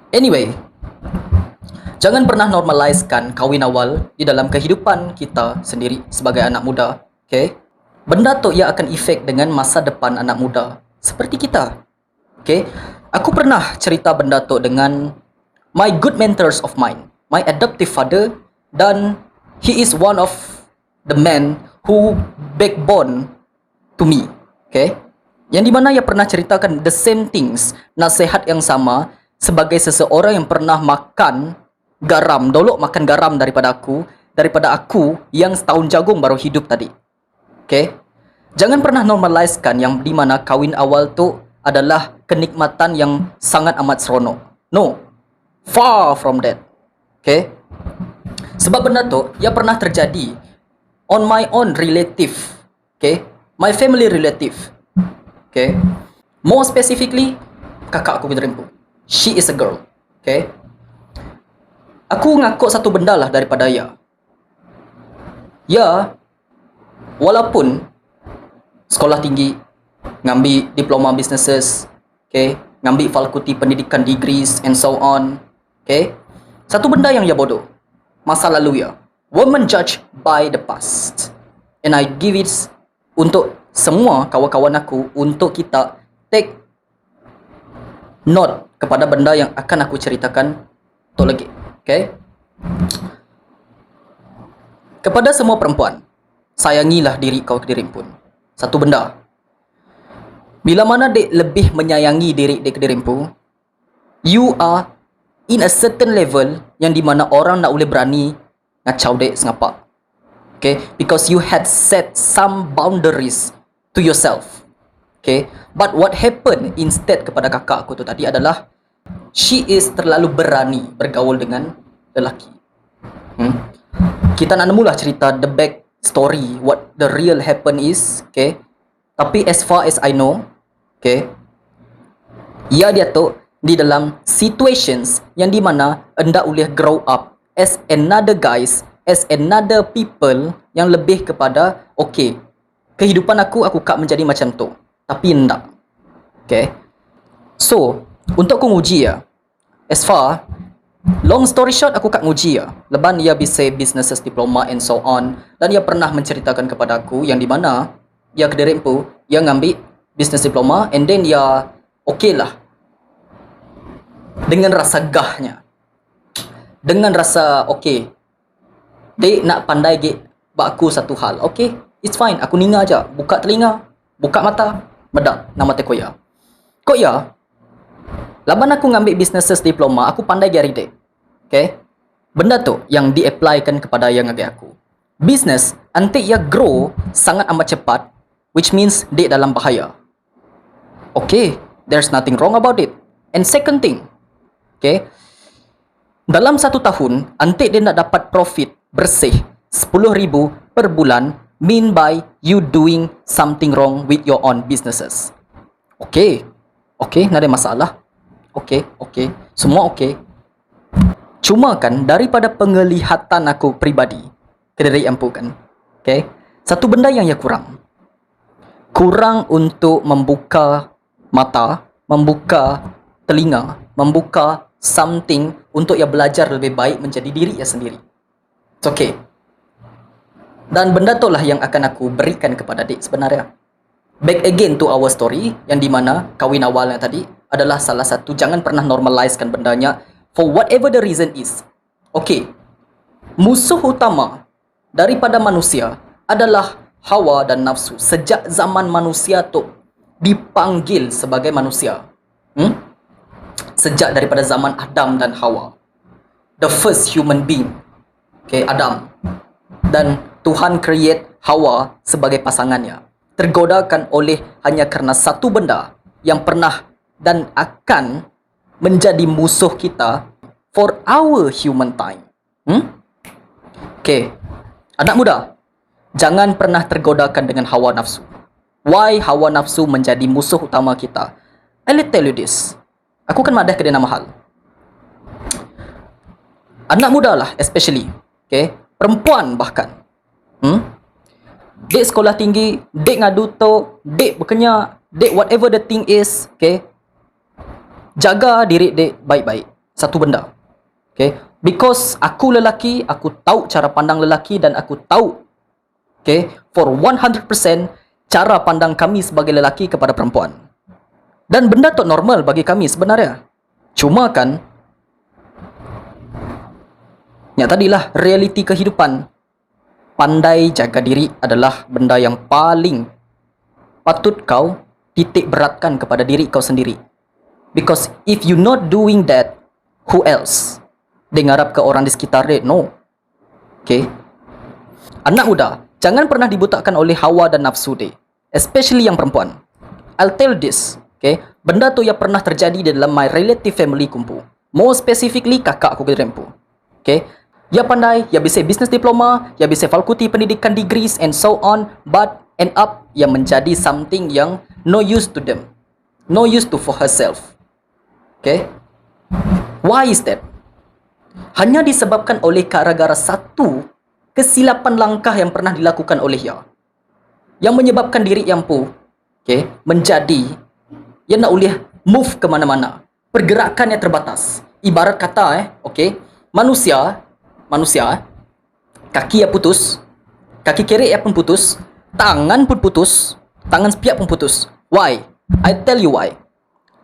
Anyway, jangan pernah normalizekan kahwin awal di dalam kehidupan kita sendiri sebagai anak muda. Okay? Benda tu ia akan efek dengan masa depan anak muda seperti kita. Okay? Aku pernah cerita benda tu dengan my good mentors of mine, my adoptive father, dan he is one of the men who backbone to me. Okay? Yang di mana ia pernah ceritakan the same things, nasihat yang sama sebagai seseorang yang pernah makan garam, dolok makan garam daripada aku yang setahun jagung baru hidup tadi. Okay? Jangan pernah normalizekan yang di mana kahwin awal tu adalah kenikmatan yang sangat amat seronok. No. Far from that. Okay? Sebab benda tu, ia pernah terjadi on my own relative. Okay? My family relative. Okay? More specifically, kakak aku punya rempu. She is a girl. Okay? Aku ngakuk satu benda lah daripada ia. Ya, walaupun sekolah tinggi, ngambil diploma businesses, okay, ngambil fakulti pendidikan degrees and so on, okay, satu benda yang ia bodoh, masa lalu ia, woman judge by the past, and I give it untuk semua kawan-kawan aku untuk kita take note kepada benda yang akan aku ceritakan tu lagi, okay. Kepada semua perempuan, sayangilah diri kau ke diri pun. Satu benda, bila mana dek lebih menyayangi diri dek ke diri pun, you are in a certain level yang di mana orang nak boleh berani ngacau dek sengapak. Okay, because you had set some boundaries to yourself. Okay, but what happened instead kepada kakak aku tu tadi adalah she is terlalu berani bergaul dengan lelaki. Kita nak nemulah cerita the back story, what the real happen is, okay. Tapi as far as I know, okay, ia dia tu di dalam situations yang di mana anda boleh grow up as another guys, as another people yang lebih kepada, okay, kehidupan aku kak menjadi macam tu, tapi enggak, okay. So, untuk aku nguji ya, as far, long story short, aku kak nguji ya. Leban ia bisa businesses diploma and so on. Dan ia pernah menceritakan kepada aku yang di mana ia kediri empu, ia ngambil business diploma and then ia okay lah. Dengan rasa gahnya. Dengan rasa okay. Dia nak pandai git bak aku satu hal. Okay, it's fine. Aku ninga aja. Buka telinga, buka mata, medak nama te koya. Koya. Laban aku ngambil businesses diploma, aku pandai gari dek. Okay? Benda tu yang di-applykan kepada yang agak aku. Business, nanti ia grow sangat amat cepat, which means dek dalam bahaya. Okay, there's nothing wrong about it. And second thing, okay, dalam 1 tahun, nanti dia nak dapat profit bersih 10,000 per bulan, mean by you doing something wrong with your own businesses. Okay, okay, tak ada masalah. Okay, okay, semua okay. Cuma kan daripada penglihatan aku pribadi ke diri empu kan, okay, satu benda yang ia kurang untuk membuka mata, membuka telinga, membuka something untuk ia belajar lebih baik menjadi diri ia sendiri. It's okay. Dan benda tu lah yang akan aku berikan kepada adik sebenarnya. Back again to our story, yang di mana kahwin awalnya tadi adalah salah satu. Jangan pernah normalizekan bendanya for whatever the reason is. Okay, musuh utama daripada manusia adalah hawa dan nafsu. Sejak zaman manusia tu dipanggil sebagai manusia, sejak daripada zaman Adam dan Hawa, the first human being, okay, Adam, dan Tuhan create Hawa sebagai pasangannya, tergodakan oleh hanya kerana satu benda yang pernah dan akan menjadi musuh kita for our human time. Okay, anak muda, jangan pernah tergodakan dengan hawa nafsu. Why hawa nafsu menjadi musuh utama kita? I'll tell you this. Aku kan madah ke dia nama hal. Anak muda lah especially, okay, perempuan bahkan, dek sekolah tinggi, dek ngadu tu, dek berkenyak, dek whatever the thing is, okay, jaga diri dek baik-baik. satu benda. Okay? Because aku lelaki, aku tahu cara pandang lelaki dan aku tahu, okay, for 100% cara pandang kami sebagai lelaki kepada perempuan. Dan benda tu normal bagi kami sebenarnya. Cuma kan, yang tadilah realiti kehidupan. Pandai jaga diri adalah benda yang paling patut kau titik beratkan kepada diri kau sendiri. Because if you not doing that, who else? Dia ngarap ke orang di sekitar dia? No. Okay. Anak muda, jangan pernah dibutakan oleh hawa dan nafsu dia. Especially yang perempuan. I'll tell this. Okay. Benda tu yang pernah terjadi di dalam my relative family kumpu. More specifically, kakak aku ke rempu. Okay. Dia pandai, dia bisa business diploma, dia bisa fakulti pendidikan degrees and so on, but end up yang menjadi something yang no use to them. No use to for herself. Okay. Why is that? Hanya disebabkan oleh gara-gara satu kesilapan langkah yang pernah dilakukan oleh dia, yang menyebabkan diri yang okay, menjadi yang nak boleh move ke mana-mana, pergerakannya terbatas. Ibarat kata okay, manusia kaki yang putus, kaki kiri yang pun putus, tangan pun putus, tangan sepiak pun putus. Why? I tell you why.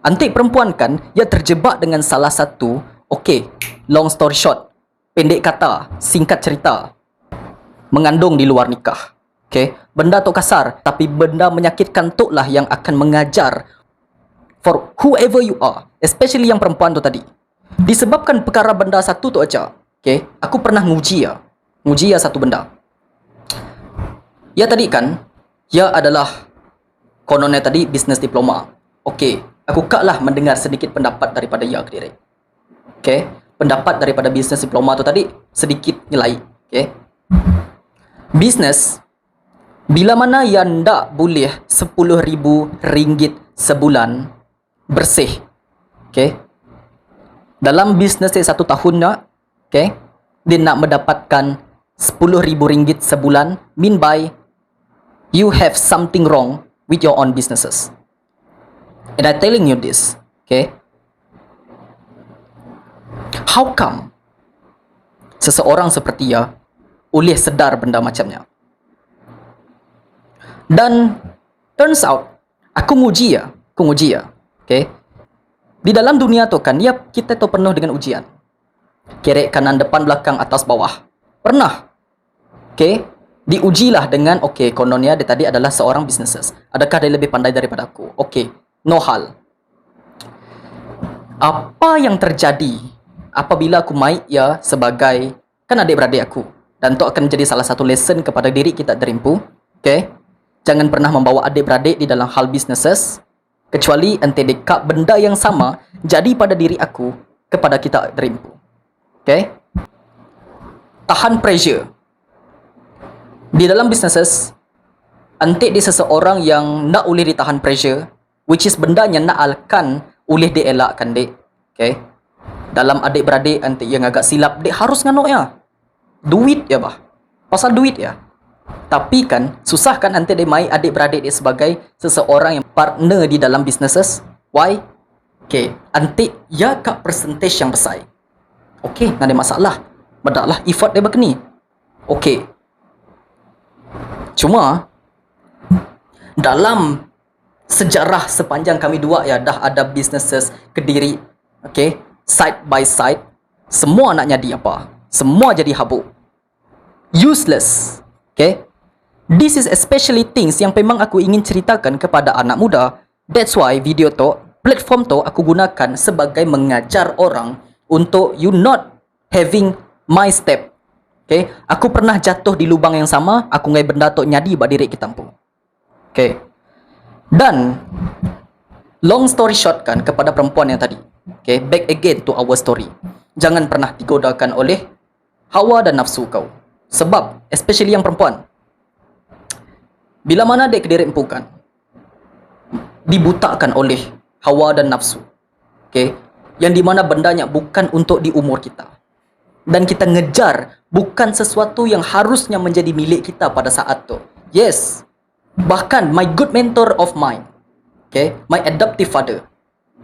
Antik perempuan kan, ia terjebak dengan salah satu, okay, long story short, pendek kata, singkat cerita, mengandung di luar nikah. Okay, benda tu kasar, tapi benda menyakitkan tu lah yang akan mengajar for whoever you are, especially yang perempuan tu tadi. Disebabkan perkara benda satu tu aja. Okay, aku pernah nguji satu benda. Ya tadi kan, ya adalah kononnya tadi business diploma. Okay, aku kaklah mendengar sedikit pendapat daripada ya ke diri. Okay, pendapat daripada business diploma tu tadi sedikit nilai. Okay, business bila mana yang ndak boleh RM10,000 sebulan bersih. Okay, dalam bisnes dia 1 tahun nak, okay, dia nak mendapatkan RM10,000 sebulan, mean by you have something wrong with your own businesses. And I'm telling you this, okay, how come seseorang seperti dia boleh sedar benda macamnya? Dan turns out aku nguji ya, okay, di dalam dunia tu kan, ya kita tu penuh dengan ujian. Kiri, kanan, depan, belakang, atas, bawah. Pernah. Okay. Diujilah dengan, okay, kononnya dia tadi adalah seorang businesses. Adakah dia lebih pandai daripada aku? Okay. No hal. Apa yang terjadi apabila aku main ya sebagai, kan adik-beradik aku. Dan itu akan menjadi salah satu lesson kepada diri kita terimpu. Okay. Jangan pernah membawa adik-beradik di dalam hal businesses. Kecuali ente dekat benda yang sama jadi pada diri aku kepada kita terimpu. Okay. Tahan pressure. Di dalam businesses, antik di seseorang yang nak boleh ditahan pressure, which is benda yang nak alkan boleh dielakkan dek. Okay. Dalam adik-beradik antik yang agak silap, dek harus nganuk ya. Duit ya bah. Pasal duit ya. Tapi kan, susah kan antik dia main adik-beradik dia sebagai seseorang yang partner di dalam businesses. Why? Okay. Antik ya kat percentage yang besar. Okay, tak ada masalah. Bedaklah effort dia begini. Okay. Cuma dalam sejarah sepanjang kami dua ya dah ada businesses Kediri, okay, side by side, semua nak jadi apa? Semua jadi habuk. Useless. Okay. This is especially things yang memang aku ingin ceritakan kepada anak muda. That's why video tu, platform tu aku gunakan sebagai mengajar orang untuk you not having my step. Okay. Aku pernah jatuh di lubang yang sama, aku ngai benda tu nyadi bak diri kita mampu. Okay. Dan long story short kan kepada perempuan yang tadi. Okay, back again to our story. Jangan pernah digodakan oleh hawa dan nafsu kau. Sebab especially yang perempuan, bila mana dek diri empukan dibutakan oleh hawa dan nafsu. Okay, yang dimana bendanya bukan untuk di umur kita. Dan kita ngejar bukan sesuatu yang harusnya menjadi milik kita pada saat tu. Yes. Bahkan my good mentor of mine, okay, my adoptive father,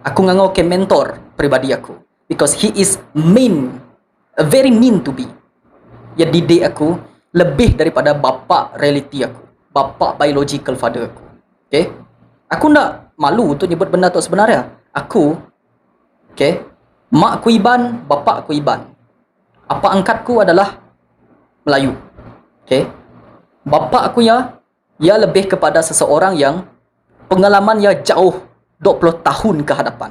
aku ngangau ke mentor pribadi aku. because he is mean, very mean to be. Dia didik aku lebih daripada bapa reality aku, bapa biological father aku. Okay, aku nak malu untuk nyebut benda tu sebenarnya. Aku, okay, mak aku Iban, bapa aku Iban. Apa angkatku adalah Melayu. Okay, bapa aku ia lebih kepada seseorang yang pengalaman ia jauh 20 tahun ke hadapan.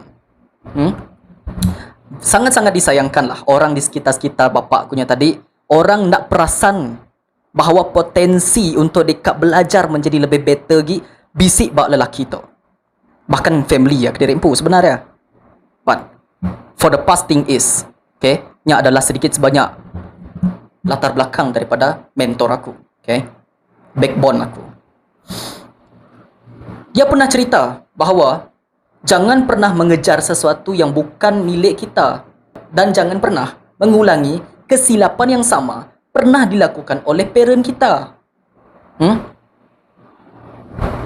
Sangat-sangat disayangkanlah orang di sekitar-sekitar bapa akunya tadi, orang nak perasan bahawa potensi untuk dekat belajar menjadi lebih better lagi bisik bak lelaki tu. Bahkan family ya kediri empu sebenarnya. But for the past thing is, okay, nya adalah sedikit sebanyak latar belakang daripada mentor aku, okay, backbone aku. Dia pernah cerita bahawa jangan pernah mengejar sesuatu yang bukan milik kita, dan jangan pernah mengulangi kesilapan yang sama pernah dilakukan oleh parent kita.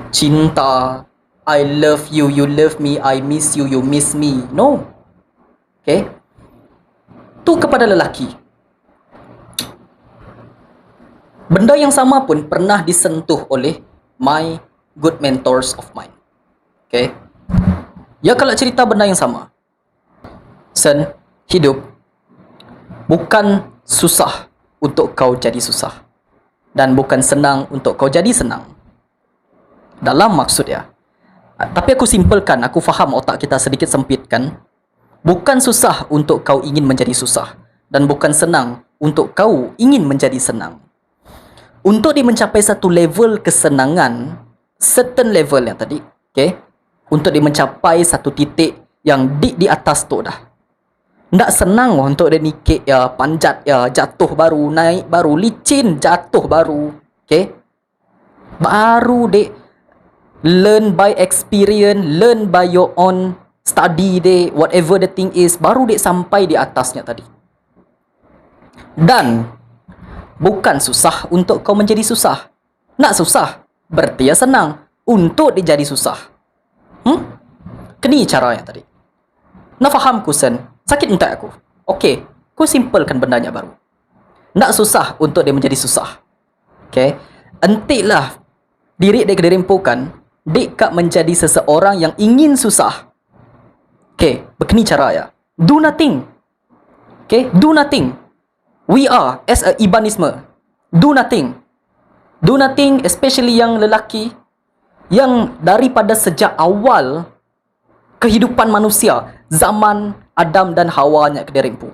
Cinta, I love you, you love me, I miss you, you miss me. No. Okay. Tu kepada lelaki. Benda yang sama pun pernah disentuh oleh my good mentors of mine. Okay. Ya kalau cerita benda yang sama. Sen, hidup bukan susah untuk kau jadi susah, dan bukan senang untuk kau jadi senang. Dalam maksud ya. Tapi aku simpelkan, aku faham otak kita sedikit sempit kan. Bukan susah untuk kau ingin menjadi susah, dan bukan senang untuk kau ingin menjadi senang. Untuk dia mencapai satu level kesenangan, certain level yang tadi, okay, untuk dia mencapai satu titik yang di atas tu dah. Tak senang untuk dia nikik ya, panjat ya, jatuh baru, naik baru, licin, jatuh baru, okay. Baru dia learn by experience, learn by your own study dia, whatever the thing is, baru dia sampai di atasnya tadi. Dan bukan susah untuk kau menjadi susah. Nak susah, berarti ya senang untuk dia jadi susah. Kini caranya tadi. Nak faham ku sen? Sakit entak aku. Okey, ku simpelkan bendanya baru. Nak susah untuk dia menjadi susah. Okey, entiklah diri dia kederimpukan dek kak menjadi seseorang yang ingin susah. Okay, begini cara ya. Do nothing. Okay, do nothing. We are as a Ibanisme. Do nothing. Do nothing, especially yang lelaki, yang daripada sejak awal kehidupan manusia, zaman Adam dan Hawa nya kederimpu.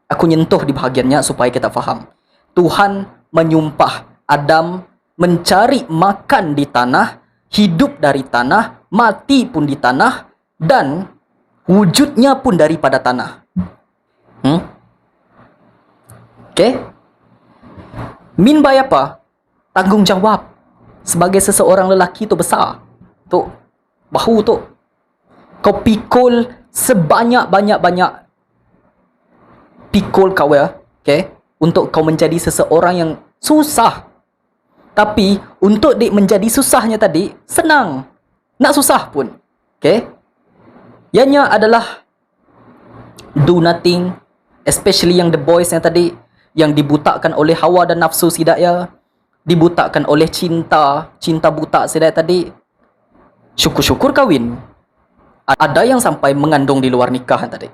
Aku nyentuh di bahagiannya supaya kita faham. Tuhan menyumpah Adam mencari makan di tanah, hidup dari tanah, mati pun di tanah, dan wujudnya pun daripada tanah. Okay? Min by apa? Tanggungjawab sebagai seseorang lelaki tu besar. Tu, bahu tu. Kau pikul sebanyak-banyak pikul kau ya. Okay? Untuk kau menjadi seseorang yang susah. Tapi untuk dia menjadi susahnya tadi, senang. Nak susah pun. Okay? Ianya adalah do nothing. Especially yang the boys yang tadi, yang dibutakan oleh hawa dan nafsu sidaya, dibutakan oleh cinta buta sidaya tadi. Syukur-syukur kahwin. Ada yang sampai mengandung di luar nikah tadi.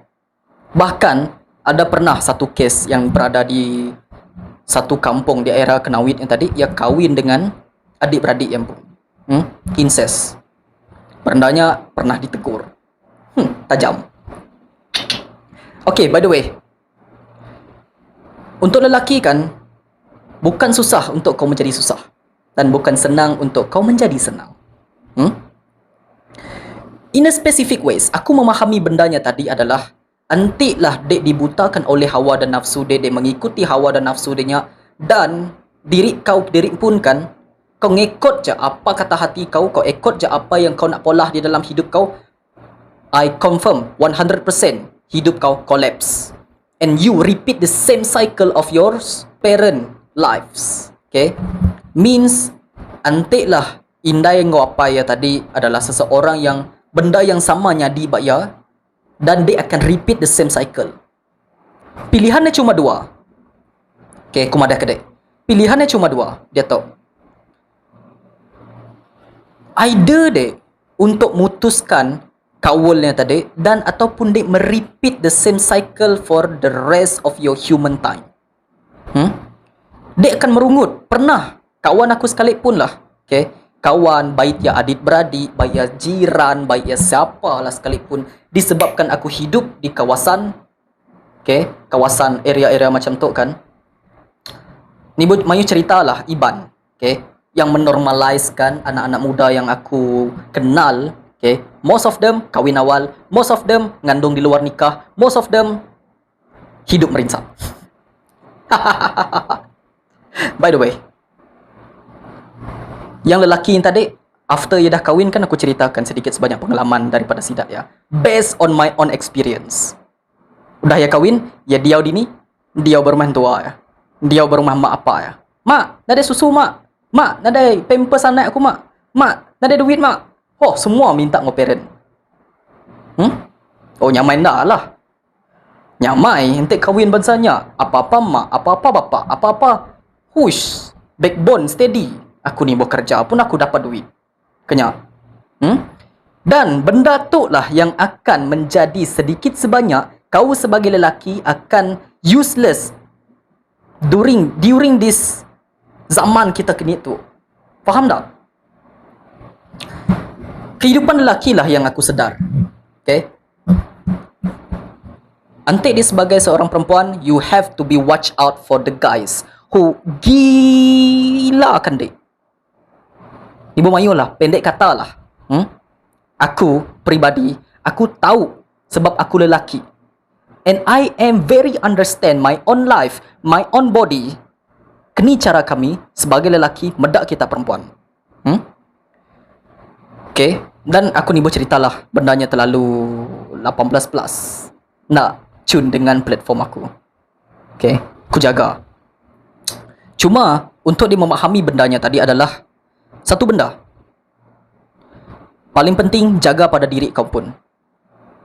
Bahkan ada pernah satu kes yang berada di satu kampung di daerah Kenawit yang tadi, ia kahwin dengan adik-beradik yang pun incest. Bendanya pernah ditegur. Tajam. Okay, by the way, untuk lelaki kan, bukan susah untuk kau menjadi susah, dan bukan senang untuk kau menjadi senang. In a specific ways, aku memahami bendanya tadi adalah antiklah dek dibutakan oleh hawa dan nafsu dia, dek mengikuti hawa dan nafsu dia, dan diri pun kan, kau ngikut je apa kata hati kau, kau ikut je apa yang kau nak polah di dalam hidup kau. I confirm 100% hidup kau collapse, and you repeat the same cycle of your parent lives. Okay, means antiklah indai ngau apa ya tadi adalah seseorang yang benda yang sama nyadi bak ya, dan dia akan repeat the same cycle. Pilihannya cuma dua. Okay, aku madah kedai. Pilihannya cuma dua. Dia tahu. Either dek untuk mutuskan kawulnya tadi dan ataupun dek merepeat the same cycle for the rest of your human time. Dek akan merungut. Pernah kawan aku sekalipun lah. Okay, kawan, baik ya adik beradik, baik ya jiran, baik ya siapa lah sekalipun, disebabkan aku hidup di kawasan, okay, kawasan area-area macam tu kan. Ni mayu ceritalah Iban, okay, yang menormaliskan anak-anak muda yang aku kenal, okay. Most of them kahwin awal, most of them ngandung di luar nikah, most of them hidup merinsap. By the way, yang lelaki yang tadi, after ia dah kahwin kan aku ceritakan sedikit sebanyak pengalaman daripada Sidat ya. Based on my own experience. Udah ya kahwin, ya dia dini, dia berumah tua ya. Dia berumah mak apa ya. Mak, nada susu mak. Mak, nada pampers anak aku mak. Mak, nada duit mak. Oh, semua minta ngo parent. Oh, nyamai dah lah. Nyamai, nanti kahwin bansanya. Apa-apa mak, apa-apa bapak, apa-apa. Hush, backbone steady. Aku ni bekerja pun aku dapat duit. Kenyak. Dan benda tu lah yang akan menjadi sedikit sebanyak kau sebagai lelaki akan useless during this zaman kita kini tu. Faham tak? Kehidupan lelaki lah yang aku sedar. Okay? Antik dia sebagai seorang perempuan, you have to be watch out for the guys who gila akan dek. Ibu Mayu lah, pendek kata lah. Aku pribadi, aku tahu sebab aku lelaki. And I am very understand my own life, my own body. Kini cara kami sebagai lelaki medak kita perempuan. Okay, dan aku ni berceritalah bendanya terlalu 18 plus. Nak tune dengan platform aku. Okay, aku jaga. Cuma untuk dia memahami bendanya tadi adalah satu benda. Paling penting, jaga pada diri kau pun.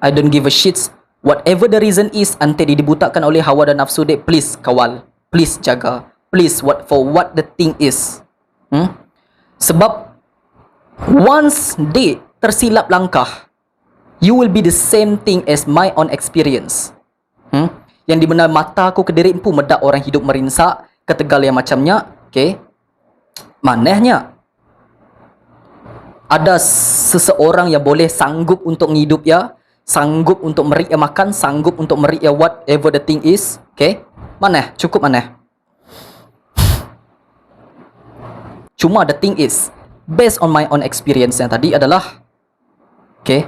I don't give a shit. Whatever the reason is, ante dibutakan oleh hawa dan nafsu dek, please kawal. Please jaga. Please for what the thing is. Sebab once dek tersilap langkah, you will be the same thing as my own experience. Yang di mana mata aku ke diri pun medak orang hidup merinsak, ketegal yang macamnya, okay. Manehnya ada seseorang yang boleh sanggup untuk ngidup ya, sanggup untuk merik ya makan, sanggup untuk merik ya whatever the thing is, okay. Maneh, cukup maneh. Cuma the thing is, based on my own experience yang tadi adalah, okay,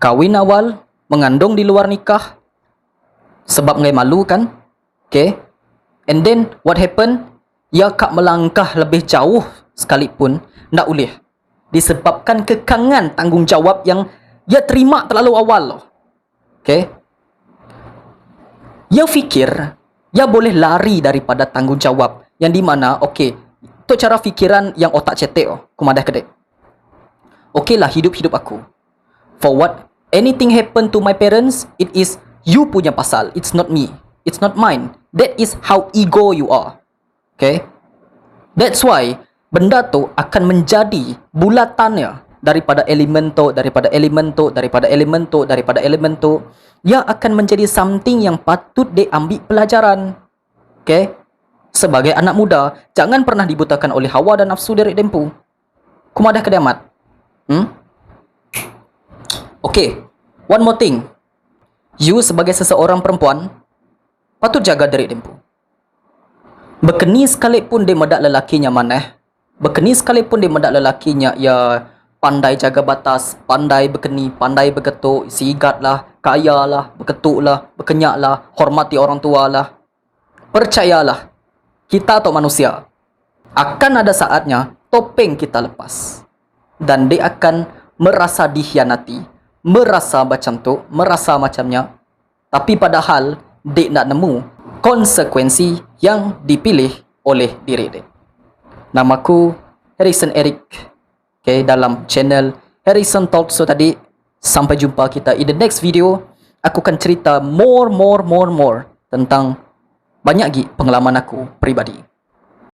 kahwin awal, mengandung di luar nikah, sebab ngai malu kan, okay. And then what happen? Ya kak melangkah lebih jauh sekalipun ndak boleh, disebabkan kekangan tanggungjawab yang dia terima terlalu awal loh. Okay. Dia fikir dia boleh lari daripada tanggungjawab yang di mana, okay, tu cara fikiran yang otak cetek oh, kumadah kedek. Okay lah, hidup aku. For what? Anything happen to my parents, it is you punya pasal. It's not me. It's not mine. That is how ego you are. Okay? That's why benda tu akan menjadi bulatannya daripada elemen tu, daripada elemen tu, daripada elemen tu, daripada elemen tu. Ia akan menjadi something yang patut diambil pelajaran. Okay? Sebagai anak muda, jangan pernah dibutakan oleh hawa dan nafsu dari dempu. Kumadah kedamat. Okay. One more thing. You sebagai seseorang perempuan patut jaga diri dempu. Berkeni sekalipun dia medak lelakinya maneh, berkeni sekalipun dia medak lelakinya ya pandai jaga batas, pandai berkeni, pandai bergetuk, sigat lah, kaya lah, berketuk lah, berkenyak lah, hormati orang tua lah. Percayalah, kita atau manusia akan ada saatnya topeng kita lepas dan dia akan merasa dikhianati, merasa macam tu, merasa macamnya, tapi padahal dia nak nemu konsekuensi yang dipilih oleh diri dia. Namaku Harrison Eric. Okay, dalam channel Harrison Talk Show tadi, Sampai jumpa kita in the next video. Aku akan cerita more tentang banyak lagi pengalaman aku peribadi.